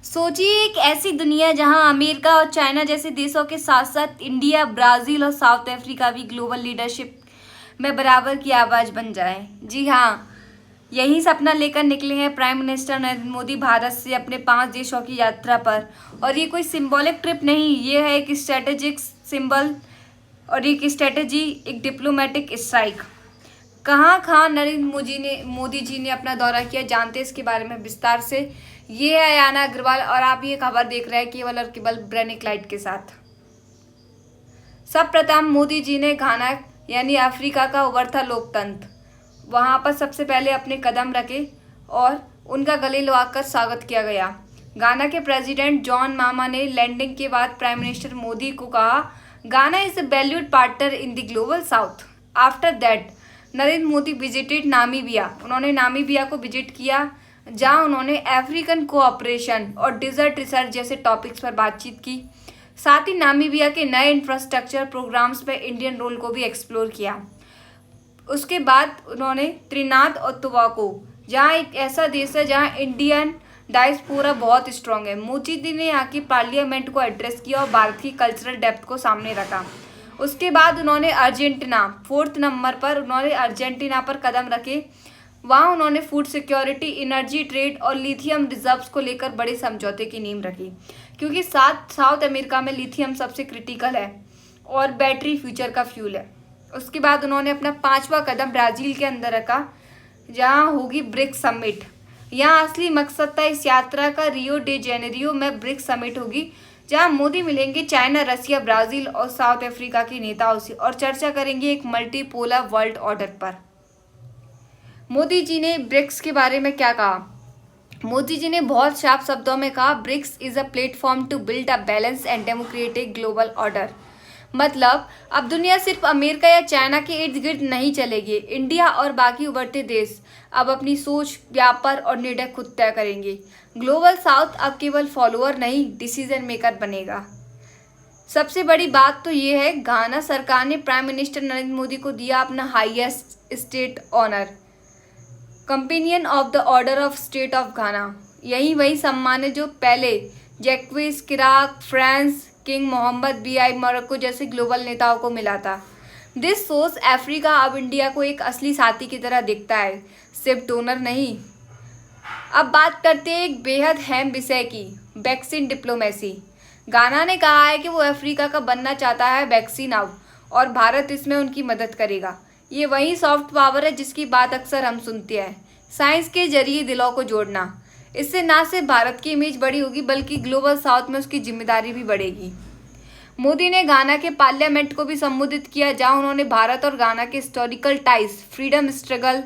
सोचिए एक ऐसी दुनिया जहां अमेरिका और चाइना जैसे देशों के साथ साथ इंडिया, ब्राजील और साउथ अफ्रीका भी ग्लोबल लीडरशिप में बराबर की आवाज बन जाए। जी हाँ, यही सपना लेकर निकले हैं प्राइम मिनिस्टर नरेंद्र मोदी भारत से अपने 5 देशों की यात्रा पर। और ये कोई सिंबॉलिक ट्रिप नहीं, ये है एक स्ट्रेटेजिक सिंबल और एक स्ट्रेटेजी, एक डिप्लोमेटिक स्ट्राइक। कहाँ नरेंद्र मोदी जी ने अपना दौरा किया, जानते हैं इसके बारे में विस्तार से। ये है अयाना अग्रवाल और आप ये खबर देख रहे हैं केवल और केवल ब्रेनिक लाइट के साथ। सब प्रथम मोदी जी ने घाना यानी अफ्रीका का उभरता लोकतंत्र, वहां पर सबसे पहले अपने कदम रखे और उनका गले लगाकर स्वागत किया गया। गाना के प्रेसिडेंट जॉन मामा ने लैंडिंग के बाद प्राइम मिनिस्टर मोदी को कहा, गाना is a valued partner in the global south. After that Narendra Modi visited Namibia. उन्होंने नामीबिया को विजिट किया, जहां उन्होंने अफ्रीकन कोऑपरेशन और डिजर्ट रिसर्च जैसे टॉपिक्स पर बातचीत की। साथ ही नामीबिया के नए इंफ्रास्ट्रक्चर प्रोग्राम्स पर इंडियन रोल को भी एक्सप्लोर किया। उसके बाद उन्होंने त्रिनाद और टोबैगो, जहां एक ऐसा देश है जहां इंडियन डायस्पोरा बहुत स्ट्रांग है। मोदी जी ने यहाँ की पार्लियामेंट को एड्रेस किया और भारत की कल्चरल डेप्थ को सामने रखा। उसके बाद उन्होंने अर्जेंटीना, 4th नंबर पर उन्होंने अर्जेंटीना पर कदम रखे। वहाँ उन्होंने फूड सिक्योरिटी, एनर्जी ट्रेड और लिथियम रिजर्व्स को लेकर बड़े समझौते की नींव रखी, क्योंकि साउथ अमेरिका में लिथियम सबसे क्रिटिकल है और बैटरी फ्यूचर का फ्यूल है। उसके बाद उन्होंने अपना 5वां कदम ब्राज़ील के अंदर रखा, जहाँ होगी ब्रिक्स समिट। यहाँ असली मकसद था इस यात्रा का, रियो डे जेनेरियो में ब्रिक्स समिट होगी, जहां मोदी मिलेंगे चाइना, रसिया, ब्राजील और साउथ अफ्रीका के नेताओं से और चर्चा करेंगे एक मल्टीपोलर वर्ल्ड ऑर्डर पर। मोदी जी ने ब्रिक्स के बारे में क्या कहा? मोदी जी ने बहुत साफ शब्दों में कहा, BRICS is a platform to build a balance and democratic global order. मतलब अब दुनिया सिर्फ अमेरिका या चाइना के इर्द गिर्द नहीं चलेगी। इंडिया और बाकी उभरते देश अब अपनी सोच, व्यापार और निर्णय खुद तय करेंगे। ग्लोबल साउथ अब केवल फॉलोअर नहीं, डिसीजन मेकर बनेगा। सबसे बड़ी बात तो ये है, घाना सरकार ने प्राइम मिनिस्टर नरेंद्र मोदी को दिया अपना highest state honour, companion of the order of state of Ghana. यही वही सम्मान है जो पहले Jacques Chirac, France, king Mohammed BI Morocco जैसे ग्लोबल नेताओं को मिला था। दिस सोस अफ्रीका अब इंडिया को एक असली साथी की तरह दिखता है, सिर्फ डोनर नहीं। अब बात करते हैं एक बेहद अहम विषय की, वैक्सीन डिप्लोमेसी। गाना ने कहा है कि वो अफ्रीका का बनना चाहता है वैक्सीन आउट और भारत इसमें उनकी मदद करेगा। ये वही सॉफ्ट पावर है जिसकी बात अक्सर हम सुनते हैं, साइंस के जरिए दिलों को जोड़ना। इससे ना सिर्फ भारत की इमेज बड़ी होगी बल्कि ग्लोबल साउथ में उसकी जिम्मेदारी भी बढ़ेगी। मोदी ने घाना के पार्लियामेंट को भी संबोधित किया, जहां उन्होंने भारत और घाना के historical ties, freedom struggle,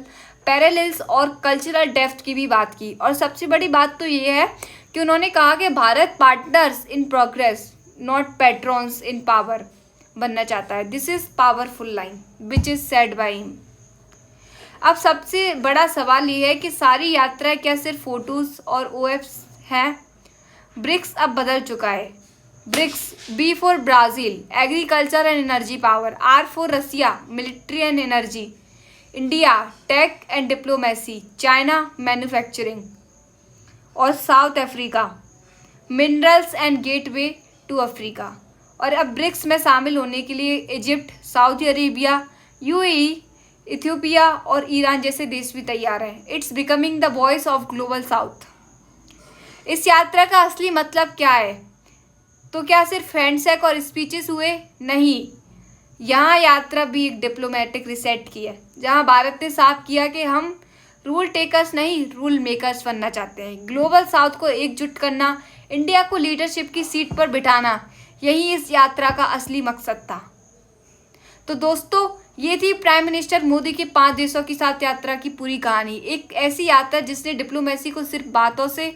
parallels और कल्चरल डेप्थ की भी बात की। और सबसे बड़ी बात तो ये है कि उन्होंने कहा कि Bharat partners in progress not patrons in power बनना चाहता है। This is powerful line which is said by him. अब सबसे बड़ा सवाल ये है कि सारी यात्रा क्या सिर्फ फोटोज और OFs हैं? ब्रिक्स अब बदल चुका है। BRICS, B for Brazil, agriculture and energy power, R for Russia, military and energy, India, tech and diplomacy, China, manufacturing और South Africa, minerals and gateway to Africa. और अब ब्रिक्स में शामिल होने के लिए Egypt, Saudi Arabia, UAE, Ethiopia और Iran जैसे देश भी तैयार हैं। It's becoming the voice of Global South. इस यात्रा का असली मतलब क्या है? तो क्या सिर्फ हैंडशेक और स्पीचेस हुए? नहीं, यहाँ यात्रा भी एक डिप्लोमेटिक रिसेट की है, जहाँ भारत ने साफ किया कि हम रूल टेकर्स नहीं, रूल मेकर्स बनना चाहते हैं। ग्लोबल साउथ को एकजुट करना, इंडिया को लीडरशिप की सीट पर बिठाना, यही इस यात्रा का असली मकसद था। तो दोस्तों, ये थी प्राइम मिनिस्टर मोदी के 5 देशों के साथ यात्रा की पूरी कहानी। एक ऐसी यात्रा जिसने डिप्लोमेसी को सिर्फ बातों से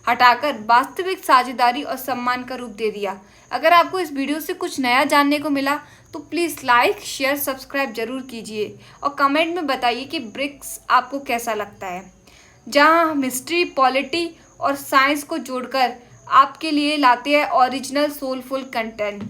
हटाकर वास्तविक साझेदारी और सम्मान का रूप दे दिया। अगर आपको इस वीडियो से कुछ नया जानने को मिला तो प्लीज़ लाइक, शेयर, सब्सक्राइब जरूर कीजिए और कमेंट में बताइए कि ब्रिक्स आपको कैसा लगता है, जहां हम हिस्ट्री, पॉलिटी और साइंस को जोड़कर आपके लिए लाते हैं ओरिजिनल सोलफुल कंटेंट।